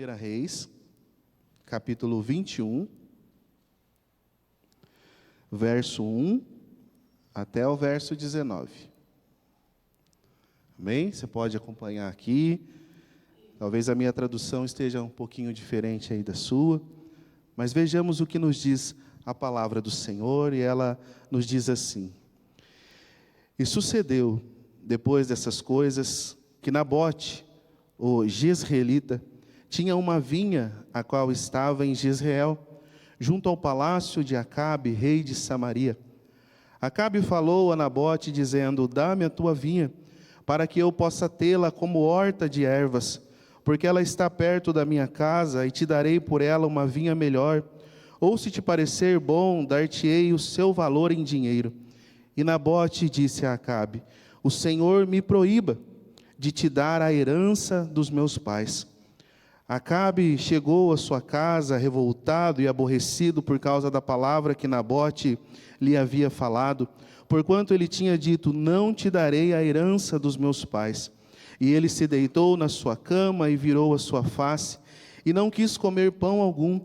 1 Reis, capítulo 21, verso 1 até o verso 19. Amém? Você pode acompanhar aqui. Talvez a minha tradução esteja um pouquinho diferente aí da sua, mas vejamos o que nos diz a palavra do Senhor, e ela nos diz assim: E sucedeu, depois dessas coisas, que Nabote, o jezreelita, tinha uma vinha, a qual estava em Jezreel, junto ao palácio de Acabe, rei de Samaria. Acabe falou a Nabote, dizendo: Dá-me a tua vinha, para que eu possa tê-la como horta de ervas, porque ela está perto da minha casa, e te darei por ela uma vinha melhor. Ou se te parecer bom, dar-te-ei o seu valor em dinheiro. E Nabote disse a Acabe: O Senhor me proíba de te dar a herança dos meus pais. Acabe chegou à sua casa revoltado e aborrecido por causa da palavra que Nabote lhe havia falado, porquanto ele tinha dito: Não te darei a herança dos meus pais. E ele se deitou na sua cama e virou a sua face, e não quis comer pão algum.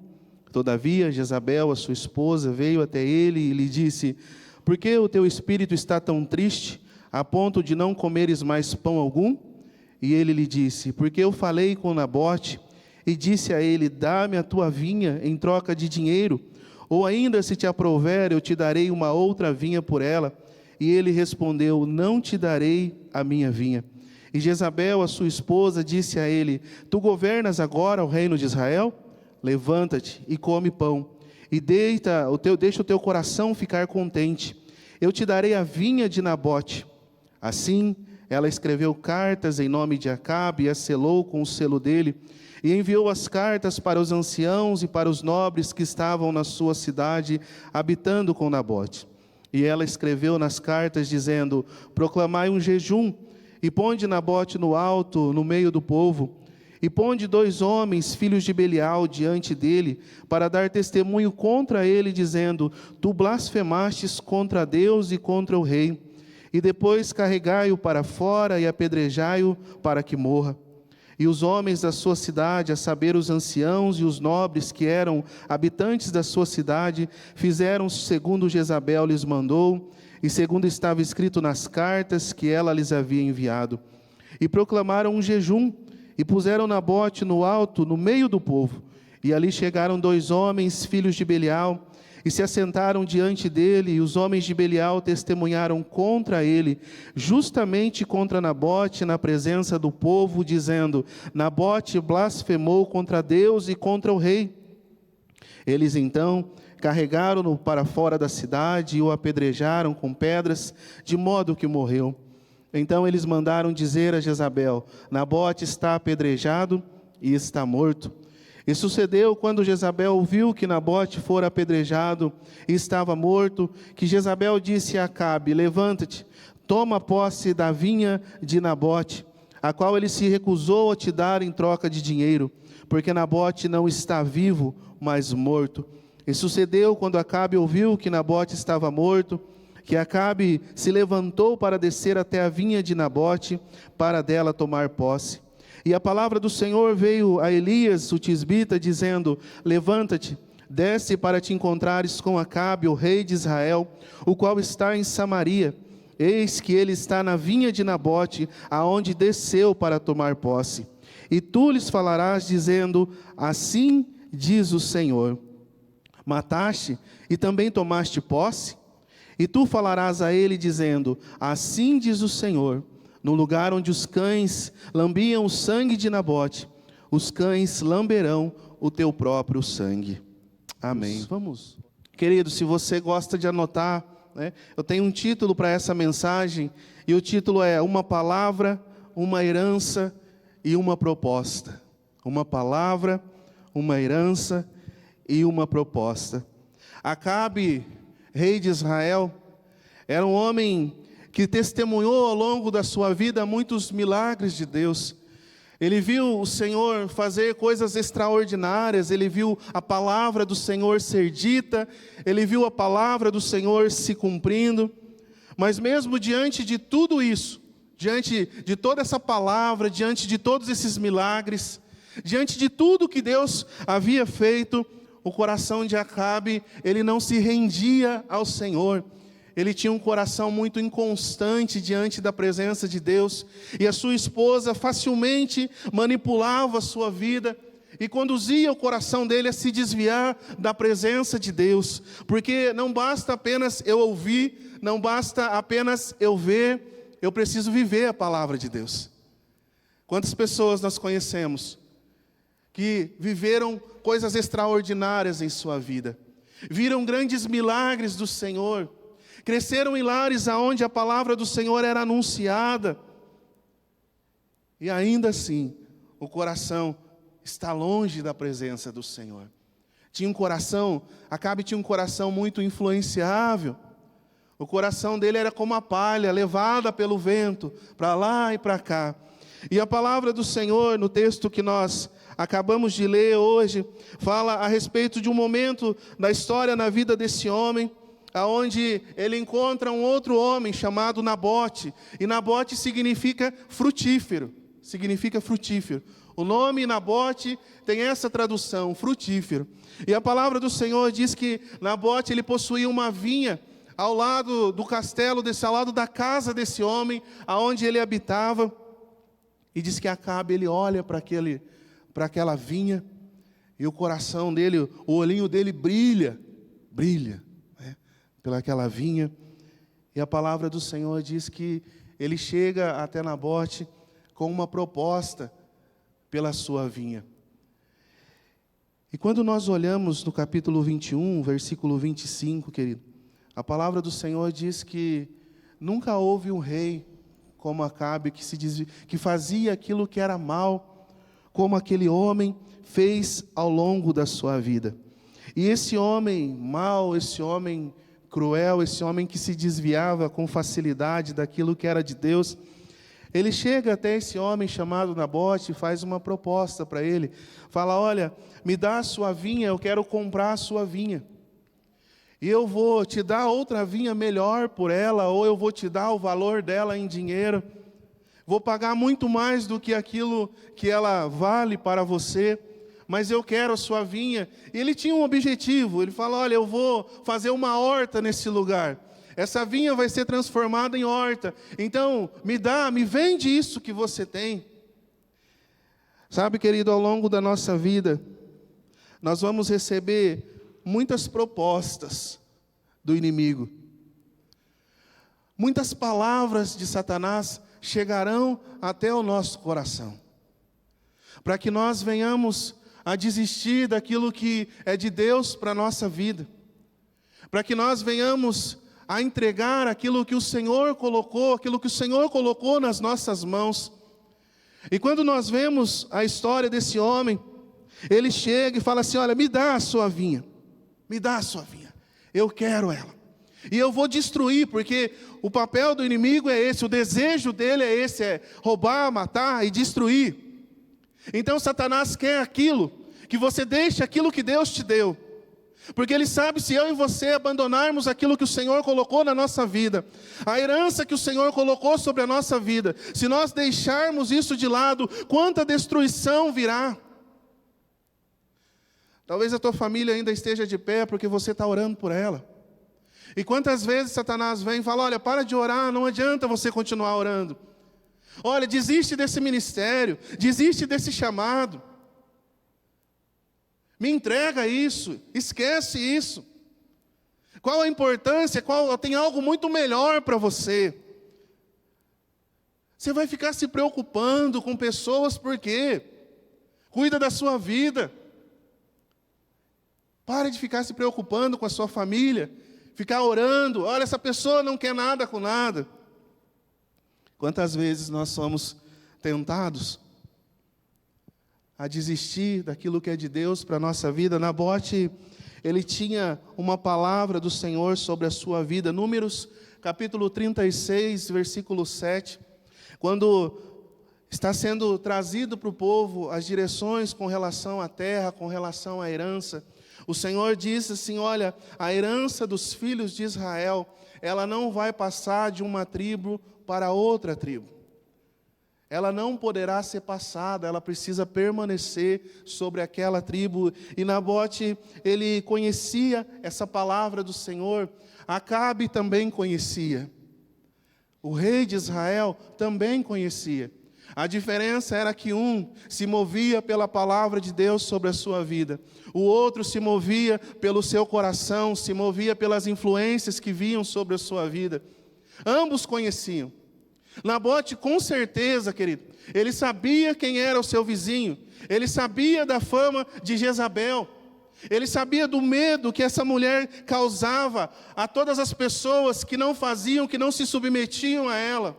Todavia Jezabel, a sua esposa, veio até ele e lhe disse: Por que o teu espírito está tão triste, a ponto de não comeres mais pão algum? E ele lhe disse: Porque eu falei com Nabote, e disse a ele: Dá-me a tua vinha em troca de dinheiro, ou ainda, se te aprouver, eu te darei uma outra vinha por ela. E ele respondeu: Não te darei a minha vinha. E Jezabel, a sua esposa, disse a ele: Tu governas agora o reino de Israel? Levanta-te e come pão, e deixa o teu coração ficar contente. Eu te darei a vinha de Nabote. Assim, ela escreveu cartas em nome de Acabe, e as selou com o selo dele, e enviou as cartas para os anciãos e para os nobres que estavam na sua cidade, habitando com Nabote. E ela escreveu nas cartas, dizendo: Proclamai um jejum, e ponde Nabote no alto, no meio do povo, e ponde 2 homens, filhos de Belial, diante dele, para dar testemunho contra ele, dizendo: Tu blasfemastes contra Deus e contra o rei. E depois carregai-o para fora e apedrejai-o para que morra. E os homens da sua cidade, a saber, os anciãos e os nobres que eram habitantes da sua cidade, fizeram segundo Jezabel lhes mandou, e segundo estava escrito nas cartas que ela lhes havia enviado. E proclamaram um jejum, e puseram Nabote no alto, no meio do povo. E ali chegaram 2 homens, filhos de Belial, e se assentaram diante dele, e os homens de Belial testemunharam contra ele, justamente contra Nabote, na presença do povo, dizendo: Nabote blasfemou contra Deus e contra o rei. Eles então carregaram-no para fora da cidade e o apedrejaram com pedras, de modo que morreu. Então eles mandaram dizer a Jezabel: Nabote está apedrejado e está morto. E sucedeu, quando Jezabel ouviu que Nabote fora apedrejado e estava morto, que Jezabel disse a Acabe: Levanta-te, toma posse da vinha de Nabote, a qual ele se recusou a te dar em troca de dinheiro, porque Nabote não está vivo, mas morto. E sucedeu, quando Acabe ouviu que Nabote estava morto, que Acabe se levantou para descer até a vinha de Nabote, para dela tomar posse. E a palavra do Senhor veio a Elias, o tisbita, dizendo: Levanta-te, desce para te encontrares com Acabe, o rei de Israel, o qual está em Samaria. Eis que ele está na vinha de Nabote, aonde desceu para tomar posse. E tu lhes falarás, dizendo: Assim diz o Senhor: Mataste e também tomaste posse? E tu falarás a ele, dizendo: Assim diz o Senhor: No lugar onde os cães lambiam o sangue de Nabote, os cães lamberão o teu próprio sangue. Amém. Vamos. Querido, se você gosta de anotar, eu tenho um título para essa mensagem, e o título é: Uma palavra, uma herança e uma proposta. Uma palavra, uma herança e uma proposta. Acabe, rei de Israel, era um homem que testemunhou ao longo da sua vida muitos milagres de Deus. Ele viu o Senhor fazer coisas extraordinárias, ele viu a palavra do Senhor ser dita, ele viu a palavra do Senhor se cumprindo. Mas mesmo diante de tudo isso, diante de toda essa palavra, diante de todos esses milagres, Diante de tudo que Deus havia feito, o coração de Acabe, ele não se rendia ao Senhor. Ele tinha um coração muito inconstante diante da presença de Deus. E a sua esposa facilmente manipulava a sua vida e conduzia o coração dele a se desviar da presença de Deus. Porque não basta apenas eu ouvir, não basta apenas eu ver, eu preciso viver a palavra de Deus. Quantas pessoas nós conhecemos que viveram coisas extraordinárias em sua vida, viram grandes milagres do Senhor, cresceram em lares aonde a palavra do Senhor era anunciada, e ainda assim, o coração está longe da presença do Senhor. Acabe tinha um coração muito influenciável. O coração dele era como a palha, levada pelo vento, para lá e para cá. E a palavra do Senhor, no texto que nós acabamos de ler hoje, fala a respeito de um momento da história na vida desse homem, aonde ele encontra um outro homem chamado Nabote, e Nabote significa frutífero, O nome Nabote tem essa tradução, frutífero. E a palavra do Senhor diz que Nabote, ele possuía uma vinha ao lado do castelo, ao lado da casa desse homem, aonde ele habitava, e diz que Acabe, ele olha para aquela vinha, e o coração dele, o olhinho dele brilha, né, pelaquela vinha. E a palavra do Senhor diz que ele chega até Nabote com uma proposta pela sua vinha. E quando nós olhamos no capítulo 21, versículo 25, querido, a palavra do Senhor diz que nunca houve um rei como Acabe, que fazia aquilo que era mal, como aquele homem fez ao longo da sua vida. E esse homem mau, esse homem cruel, esse homem que se desviava com facilidade daquilo que era de Deus, ele chega até esse homem chamado Nabote e faz uma proposta para ele. Fala: olha, me dá a sua vinha, eu quero comprar a sua vinha. E eu vou te dar outra vinha melhor por ela, ou eu vou te dar o valor dela em dinheiro. Vou pagar muito mais do que aquilo que ela vale para você, mas eu quero a sua vinha. E ele tinha um objetivo, ele fala: olha, eu vou fazer uma horta nesse lugar. Essa vinha vai ser transformada em horta. Então, me vende isso que você tem. Sabe, querido, ao longo da nossa vida, nós vamos receber muitas propostas do inimigo. Muitas palavras de Satanás chegarão até o nosso coração, para que nós venhamos a desistir daquilo que é de Deus para a nossa vida, para que nós venhamos a entregar aquilo que o Senhor colocou nas nossas mãos. E quando nós vemos a história desse homem, ele chega e fala assim: olha, me dá a sua vinha, eu quero ela, e eu vou destruir, porque o papel do inimigo é esse, o desejo dele é esse, é roubar, matar e destruir. Então Satanás quer que você deixe aquilo que Deus te deu, porque ele sabe, se eu e você abandonarmos aquilo que o Senhor colocou na nossa vida, a herança que o Senhor colocou sobre a nossa vida, se nós deixarmos isso de lado, quanta destruição virá. Talvez a tua família ainda esteja de pé porque você está orando por ela. E quantas vezes Satanás vem e fala: olha, para de orar, não adianta você continuar orando. Olha, desiste desse ministério, desiste desse chamado. Me entrega isso, esquece isso. Qual a importância? Tem algo muito melhor para você. Você vai ficar se preocupando com pessoas por quê? Cuida da sua vida. Pare de ficar se preocupando com a sua família, ficar orando: olha, essa pessoa não quer nada com nada. Quantas vezes nós somos tentados a desistir daquilo que é de Deus para a nossa vida? Nabote, ele tinha uma palavra do Senhor sobre a sua vida. Números capítulo 36, versículo 7, quando está sendo trazido para o povo as direções com relação à terra, com relação à herança, o Senhor disse assim: olha, a herança dos filhos de Israel, ela não vai passar de uma tribo para outra tribo. ela não poderá ser passada, ela precisa permanecer sobre aquela tribo. E Nabote, ele conhecia essa palavra do Senhor, Acabe também conhecia. O rei de Israel também conhecia. A diferença era que um se movia pela palavra de Deus sobre a sua vida. O outro se movia pelo seu coração, se movia pelas influências que vinham sobre a sua vida. Ambos conheciam. Nabote, com certeza, querido, ele sabia quem era o seu vizinho. Ele sabia da fama de Jezabel. Ele sabia do medo que essa mulher causava a todas as pessoas que não faziam, que não se submetiam a ela.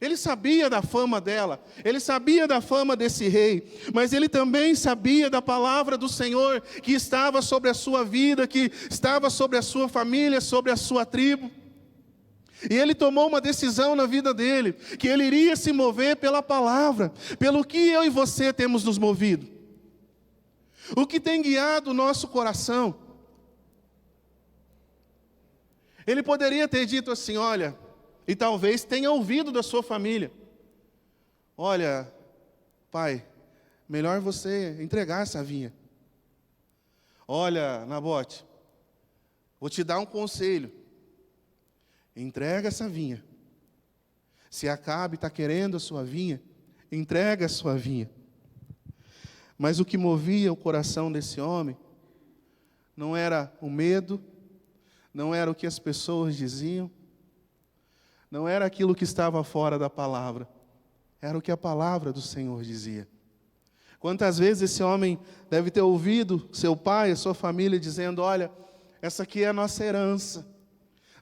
Ele sabia da fama dela, ele sabia da fama desse rei, mas ele também sabia da palavra do Senhor que estava sobre a sua vida, que estava sobre a sua família, sobre a sua tribo. E ele tomou uma decisão na vida dele, que ele iria se mover pela palavra, pelo que eu e você temos nos movido. O que tem guiado o nosso coração? Ele poderia ter dito assim, olha, e talvez tenha ouvido da sua família. Olha, pai, melhor você entregar essa vinha. Olha, Nabote, vou te dar um conselho. Entrega essa vinha. Se Acabe está querendo a sua vinha, entrega a sua vinha. Mas o que movia o coração desse homem não era o medo, não era o que as pessoas diziam, não era aquilo que estava fora da palavra, era o que a palavra do Senhor dizia. Quantas vezes esse homem deve ter ouvido seu pai, a sua família, dizendo, olha, essa aqui é a nossa herança,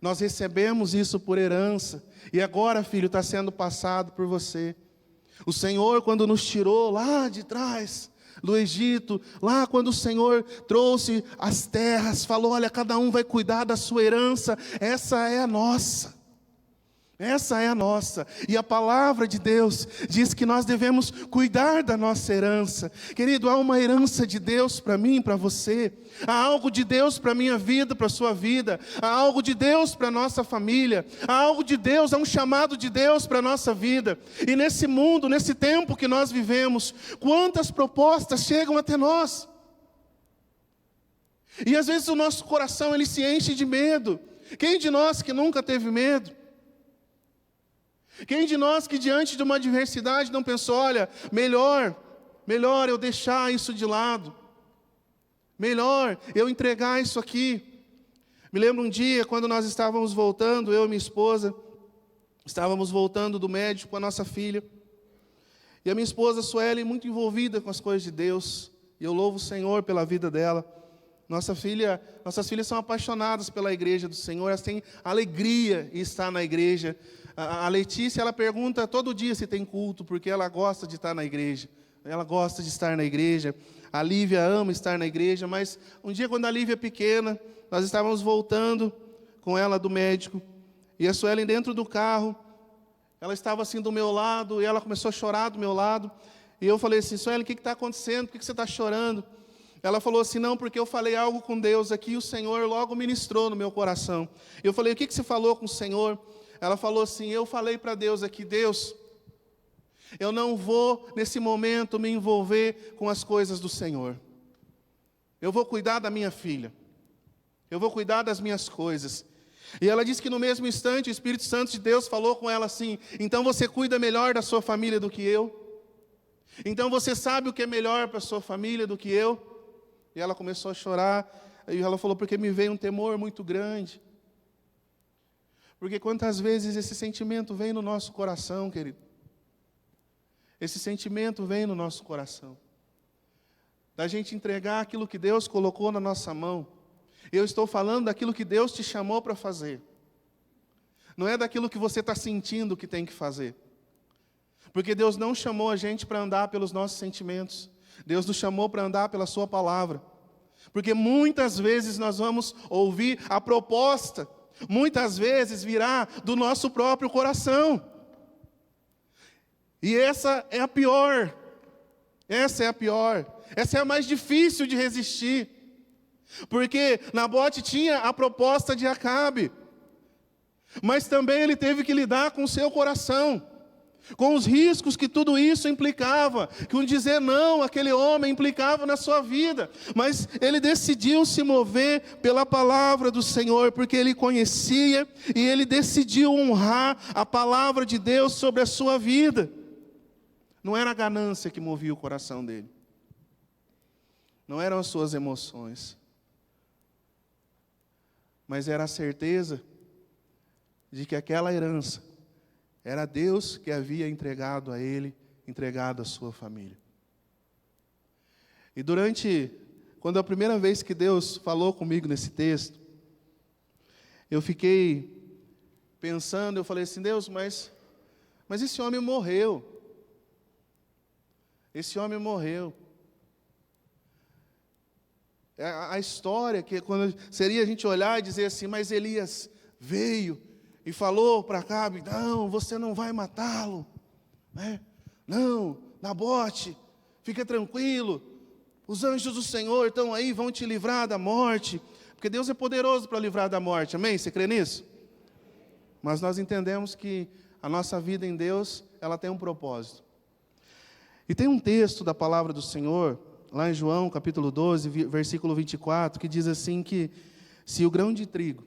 nós recebemos isso por herança, e agora, filho, está sendo passado por você. O Senhor, quando nos tirou lá de trás do Egito, lá quando o Senhor trouxe as terras, falou, olha, cada um vai cuidar da sua herança, essa é a nossa. Essa é a nossa, e a palavra de Deus diz que nós devemos cuidar da nossa herança. Querido, há uma herança de Deus para mim, para você. Há algo de Deus para a minha vida, para a sua vida. Há algo de Deus para a nossa família. Há algo de Deus, há um chamado de Deus para a nossa vida. E nesse mundo, nesse tempo que nós vivemos, quantas propostas chegam até nós. E às vezes o nosso coração, ele se enche de medo. Quem de nós que nunca teve medo? Quem de nós que diante de uma adversidade não pensou, olha, melhor eu deixar isso de lado, melhor eu entregar isso aqui. Me lembro um dia, quando nós estávamos voltando, eu e minha esposa, estávamos voltando do médico com a nossa filha, e a minha esposa, Sueli, muito envolvida com as coisas de Deus, e eu louvo o Senhor pela vida dela. Nossas filhas são apaixonadas pela igreja do Senhor, elas têm alegria em estar na igreja. A Letícia, ela pergunta todo dia se tem culto, porque ela gosta de estar na igreja. Ela gosta de estar na igreja. A Lívia ama estar na igreja, mas um dia, quando a Lívia é pequena, nós estávamos voltando com ela do médico, e a Suelen dentro do carro, ela estava assim do meu lado, e ela começou a chorar do meu lado, e eu falei assim, Suelen, o que está acontecendo? Por que você está chorando? Ela falou assim, não, porque eu falei algo com Deus aqui, e o Senhor logo ministrou no meu coração. Eu falei, o que você falou com o Senhor? Ela falou assim, eu falei para Deus aqui, Deus, eu não vou nesse momento me envolver com as coisas do Senhor. Eu vou cuidar da minha filha. Eu vou cuidar das minhas coisas. E ela disse que no mesmo instante o Espírito Santo de Deus falou com ela assim, então você cuida melhor da sua família do que eu? Então você sabe o que é melhor para a sua família do que eu? E ela começou a chorar, e ela falou, porque me veio um temor muito grande. Porque quantas vezes esse sentimento vem no nosso coração, querido? Esse sentimento vem no nosso coração. Da gente entregar aquilo que Deus colocou na nossa mão. Eu estou falando daquilo que Deus te chamou para fazer. Não é daquilo que você está sentindo que tem que fazer. Porque Deus não chamou a gente para andar pelos nossos sentimentos. Deus nos chamou para andar pela sua palavra. Porque muitas vezes nós vamos ouvir a proposta, muitas vezes virá do nosso próprio coração. E essa é a pior. Essa é a pior. Essa é a mais difícil de resistir. Porque Nabote tinha a proposta de Acabe, mas também ele teve que lidar com o seu coração. com os riscos que tudo isso implicava, que um dizer não àquele homem implicava na sua vida, mas ele decidiu se mover pela palavra do Senhor, porque ele conhecia e ele decidiu honrar a palavra de Deus sobre a sua vida. Não era a ganância que movia o coração dele, não eram as suas emoções, mas era a certeza de que aquela herança era Deus que havia entregado a ele, entregado à sua família. E quando a primeira vez que Deus falou comigo nesse texto, eu fiquei pensando, eu falei assim, Deus, mas esse homem morreu. Esse homem morreu. A história que quando seria a gente olhar e dizer assim, mas Elias veio e falou para Acabe, não, você não vai matá-lo, né? Não, Nabote, fica tranquilo, os anjos do Senhor estão aí, vão te livrar da morte, porque Deus é poderoso para livrar da morte, amém? Você crê nisso? Mas nós entendemos que a nossa vida em Deus, ela tem um propósito. E tem um texto da palavra do Senhor, lá em João capítulo 12, versículo 24, que diz assim que se o grão de trigo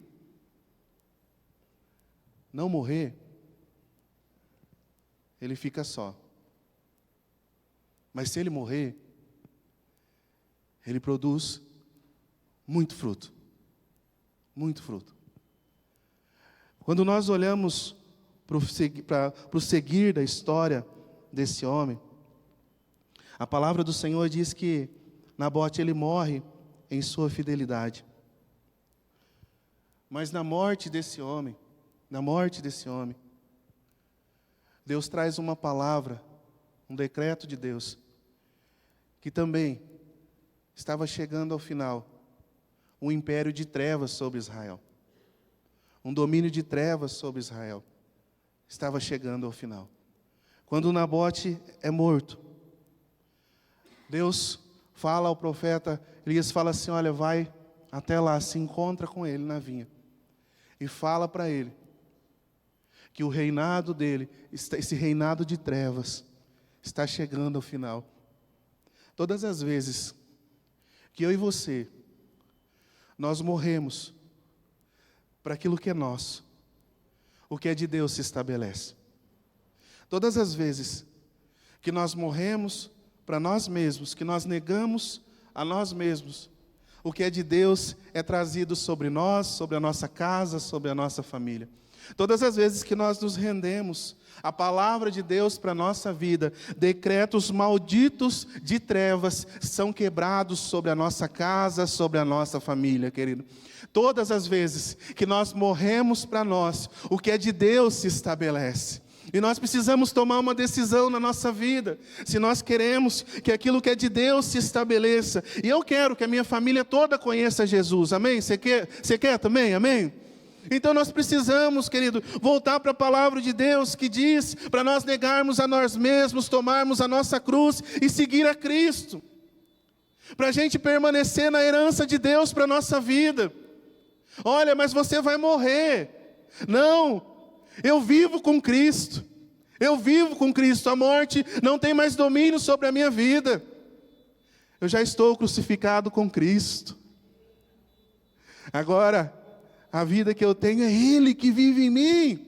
não morrer, ele fica só. Mas se ele morrer, ele produz muito fruto. Muito fruto. Quando nós olhamos para o seguir da história desse homem, a palavra do Senhor diz que Nabote ele morre em sua fidelidade. Mas na morte desse homem, Deus traz uma palavra, um decreto de Deus, que também estava chegando ao final, um império de trevas sobre Israel, um domínio de trevas sobre Israel, estava chegando ao final. Quando Nabote é morto, Deus fala ao profeta Elias, fala assim, olha, vai até lá, se encontra com ele na vinha, e fala para ele, que o reinado dele, esse reinado de trevas, está chegando ao final. Todas as vezes que eu e você, nós morremos para aquilo que é nosso, o que é de Deus se estabelece. Todas as vezes que nós morremos para nós mesmos, que nós negamos a nós mesmos, o que é de Deus é trazido sobre nós, sobre a nossa casa, sobre a nossa família. Todas as vezes que nós nos rendemos à palavra de Deus para a nossa vida, decretos malditos de trevas são quebrados sobre a nossa casa, sobre a nossa família, querido. Todas as vezes que nós morremos para nós, o que é de Deus se estabelece. E nós precisamos tomar uma decisão na nossa vida, se nós queremos que aquilo que é de Deus se estabeleça. E eu quero que a minha família toda conheça Jesus, amém? Você quer também, amém? Então nós precisamos, querido, voltar para a palavra de Deus que diz para nós negarmos a nós mesmos, tomarmos a nossa cruz e seguir a Cristo. Para a gente permanecer na herança de Deus para a nossa vida. Olha, mas você vai morrer. Não, eu vivo com Cristo. Eu vivo com Cristo. A morte não tem mais domínio sobre a minha vida. Eu já estou crucificado com Cristo. Agora, a vida que eu tenho é Ele que vive em mim.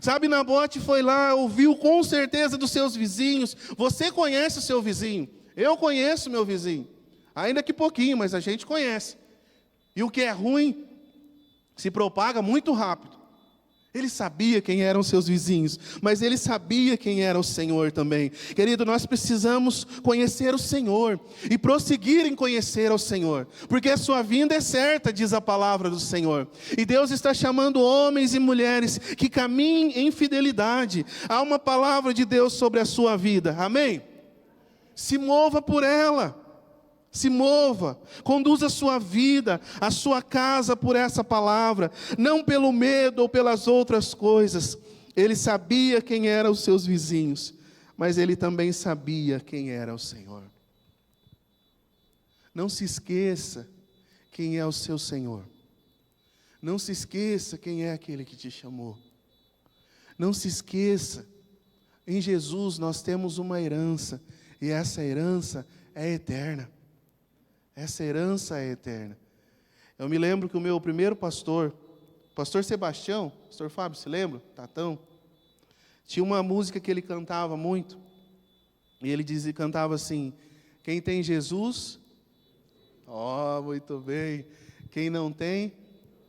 Sabe, Nabote foi lá, ouviu com certeza dos seus vizinhos. Você conhece o seu vizinho. Eu conheço o meu vizinho. Ainda que pouquinho, mas a gente conhece. E o que é ruim se propaga muito rápido. Ele sabia quem eram seus vizinhos, mas ele sabia quem era o Senhor também. Querido, nós precisamos conhecer o Senhor e prosseguir em conhecer ao Senhor, porque a sua vinda é certa, diz a palavra do Senhor. E Deus está chamando homens e mulheres que caminhem em fidelidade. Há uma palavra de Deus sobre a sua vida, amém? Se mova por ela. Se mova, conduza a sua vida, a sua casa por essa palavra, não pelo medo ou pelas outras coisas. Ele sabia quem eram os seus vizinhos, mas ele também sabia quem era o Senhor. Não se esqueça quem é o seu Senhor. Não se esqueça quem é aquele que te chamou. Não se esqueça Em Jesus nós temos uma herança, e essa herança é eterna. Essa herança é eterna. Eu me lembro que o meu primeiro pastor Sebastião, pastor Fábio, se lembra? Tatão. Tinha uma música que ele cantava muito, e ele cantava assim: quem tem Jesus, muito bem. Quem não tem,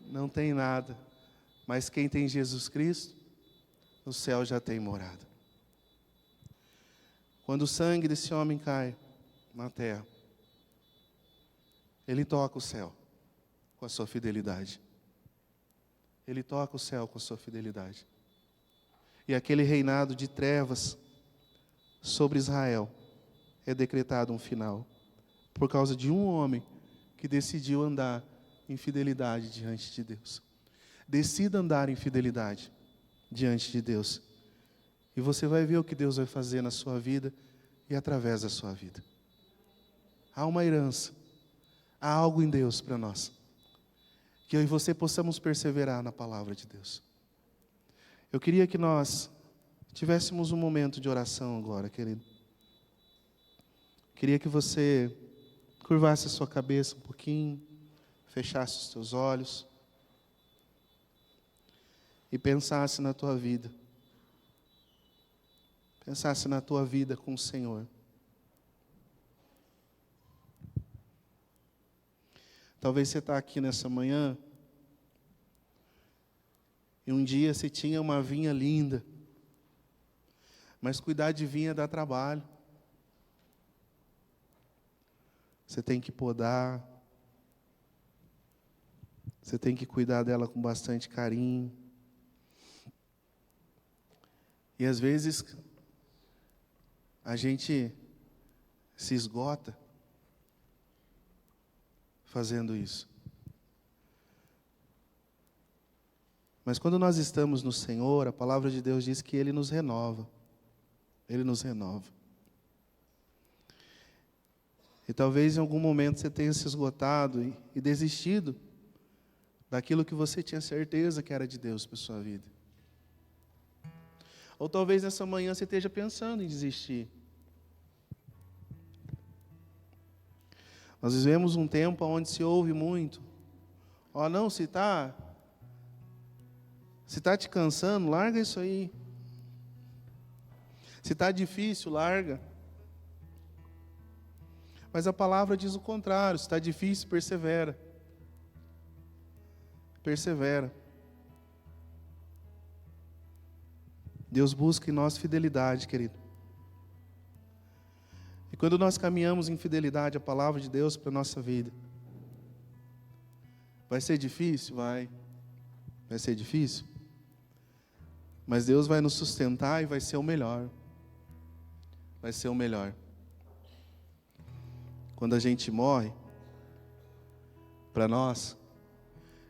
não tem nada. Mas quem tem Jesus Cristo, no céu já tem morada. Quando o sangue desse homem cai na terra, ele toca o céu com a sua fidelidade. Ele toca o céu com a sua fidelidade. E aquele reinado de trevas sobre Israel é decretado um final, por causa de um homem que decidiu andar em fidelidade diante de Deus. Decida andar em fidelidade diante de Deus, e você vai ver o que Deus vai fazer na sua vida e através da sua vida. Há uma herança, há algo em Deus para nós, que eu e você possamos perseverar na palavra de Deus. Eu queria que nós tivéssemos um momento de oração agora, querido. Queria que você curvasse a sua cabeça um pouquinho, fechasse os teus olhos e pensasse na tua vida. Pensasse na tua vida com o Senhor. Talvez você está aqui nessa manhã e um dia você tinha uma vinha linda, mas cuidar de vinha dá trabalho. Você tem que podar, você tem que cuidar dela com bastante carinho. E às vezes a gente se esgota fazendo isso. Mas quando nós estamos no Senhor, a palavra de Deus diz que Ele nos renova. Ele nos renova. E talvez em algum momento você tenha se esgotado e desistido daquilo que você tinha certeza que era de Deus para a sua vida. Ou talvez nessa manhã você esteja pensando em desistir. Nós vivemos um tempo onde se ouve muito: não, se está te cansando, larga isso aí. Se está difícil, larga. Mas a palavra diz o contrário: se está difícil, persevera. Persevera. Deus busca em nós fidelidade, querido. E quando nós caminhamos em fidelidade à palavra de Deus para a nossa vida, vai ser difícil? Vai ser difícil. Mas Deus vai nos sustentar e vai ser o melhor. Vai ser o melhor. Quando a gente morre, para nós,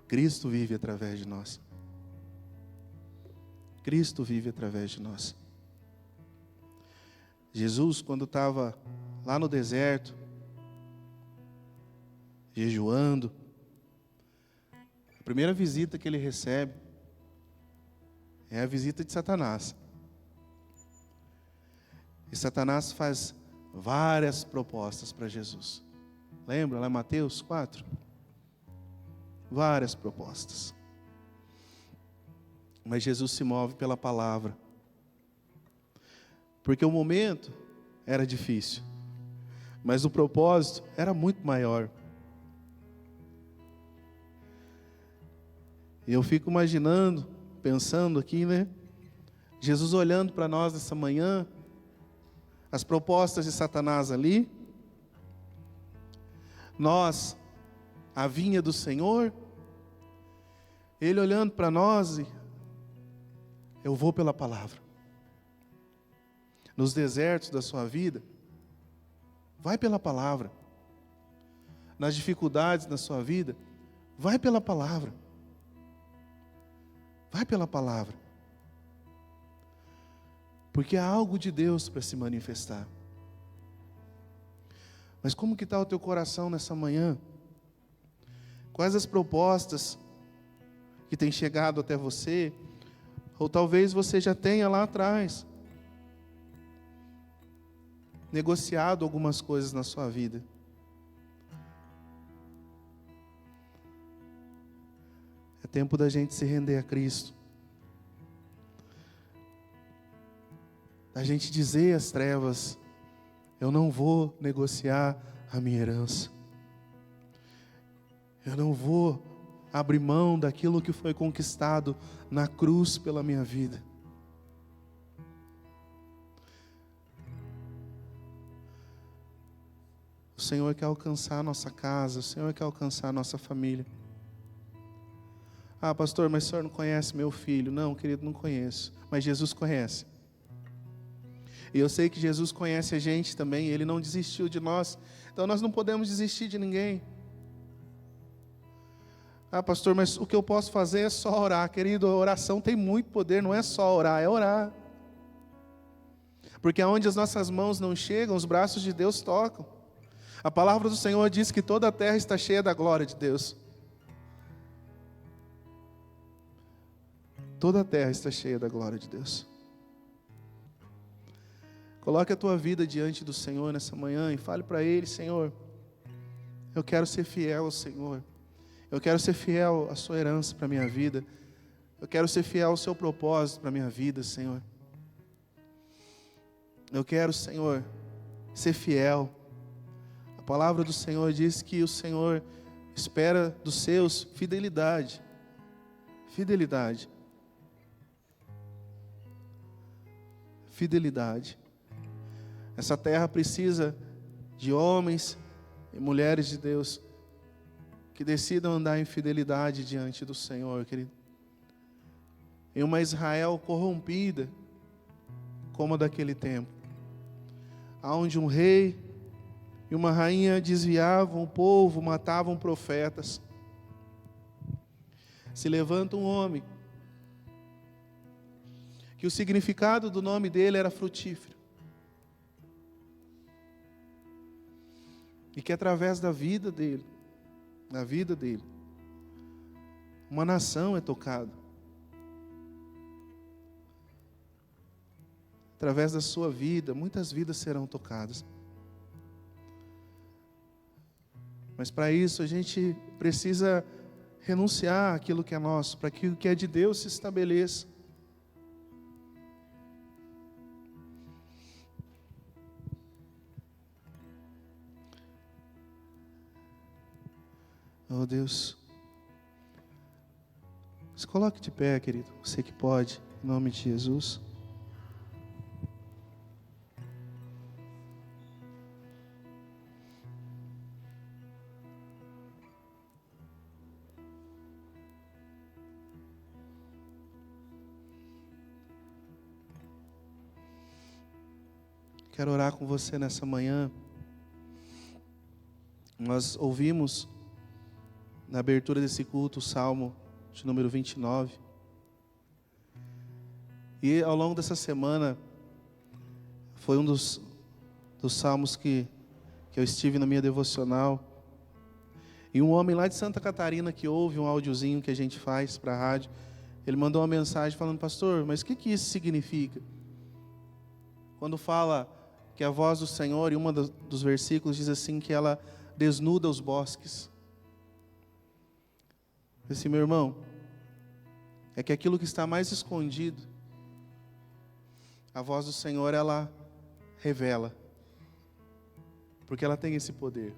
Cristo vive através de nós. Cristo vive através de nós. Jesus, quando estava lá no deserto, jejuando, a primeira visita que ele recebe é a visita de Satanás. E Satanás faz várias propostas para Jesus. Lembra lá em Mateus 4? Várias propostas. Mas Jesus se move pela palavra. Porque o momento era difícil, mas o propósito era muito maior. E eu fico imaginando, pensando aqui, Jesus olhando para nós nessa manhã, as propostas de Satanás ali, nós, a vinha do Senhor, Ele olhando para nós e eu vou pela palavra. Nos desertos da sua vida, vai pela palavra. Nas dificuldades da sua vida, vai pela palavra. Vai pela palavra. Porque há algo de Deus para se manifestar. Mas como que está o teu coração nessa manhã? Quais as propostas que têm chegado até você? Ou talvez você já tenha lá atrás negociado algumas coisas na sua vida. É tempo da gente se render a Cristo. Da gente dizer às trevas: eu não vou negociar a minha herança. Eu não vou abrir mão daquilo que foi conquistado na cruz pela minha vida. O Senhor quer alcançar a nossa casa, o Senhor quer alcançar a nossa família. Ah, pastor, mas o senhor não conhece meu filho? Não, querido, não conheço. Mas Jesus conhece. E eu sei que Jesus conhece a gente também, Ele não desistiu de nós. Então nós não podemos desistir de ninguém. Ah, pastor, mas o que eu posso fazer é só orar. Querido, a oração tem muito poder, não é só orar, é orar. Porque aonde as nossas mãos não chegam, os braços de Deus tocam. A palavra do Senhor diz que toda a terra está cheia da glória de Deus. Toda a terra está cheia da glória de Deus. Coloque a tua vida diante do Senhor nessa manhã e fale para Ele: Senhor, eu quero ser fiel ao Senhor. Eu quero ser fiel à sua herança para a minha vida. Eu quero ser fiel ao seu propósito para a minha vida, Senhor. Eu quero, Senhor, ser fiel. A palavra do Senhor diz que o Senhor espera dos seus fidelidade. Fidelidade. Fidelidade. Essa terra precisa de homens e mulheres de Deus que decidam andar em fidelidade diante do Senhor, querido. Em uma Israel corrompida, como a daquele tempo, onde um rei e uma rainha desviavam o povo, matavam profetas. Se levanta um homem, que o significado do nome dele era frutífero. E que através da vida dele, uma nação é tocada. Através da sua vida, muitas vidas serão tocadas. Mas para isso a gente precisa renunciar àquilo que é nosso, para que o que é de Deus se estabeleça. Oh Deus, se coloque de pé, querido, você que pode, em nome de Jesus. Quero orar com você nessa manhã. Nós ouvimos na abertura desse culto o Salmo de número 29. E ao longo dessa semana, foi um dos salmos que eu estive na minha devocional. E um homem lá de Santa Catarina que ouve um áudiozinho que a gente faz para a rádio, ele mandou uma mensagem falando: pastor, mas o que isso significa? Quando fala que a voz do Senhor, em um dos versículos diz assim, que ela desnuda os bosques. Esse meu irmão, é que aquilo que está mais escondido, a voz do Senhor, ela revela. Porque ela tem esse poder.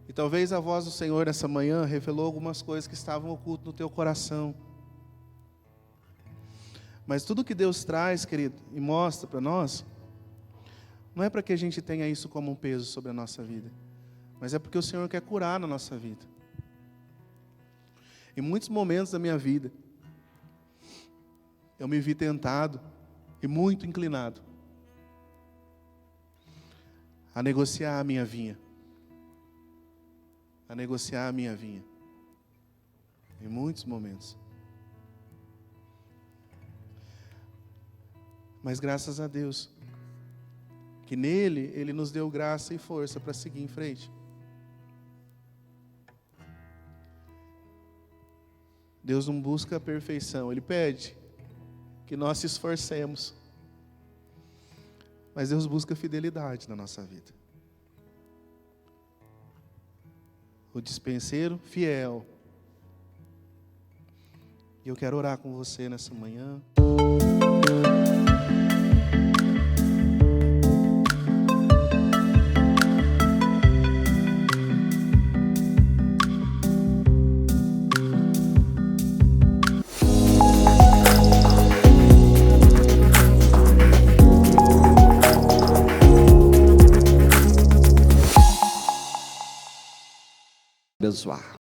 E talvez a voz do Senhor nessa manhã revelou algumas coisas que estavam ocultas no teu coração. Mas tudo que Deus traz, querido, e mostra para nós, não é para que a gente tenha isso como um peso sobre a nossa vida, mas é porque o Senhor quer curar na nossa vida. Em muitos momentos da minha vida, eu me vi tentado e muito inclinado a negociar a minha vinha. A negociar a minha vinha. Em muitos momentos. Mas graças a Deus, que nele, Ele nos deu graça e força para seguir em frente. Deus não busca a perfeição, Ele pede que nós se esforcemos. Mas Deus busca fidelidade na nossa vida. O dispenseiro fiel. E eu quero orar com você nessa manhã. Abençoar.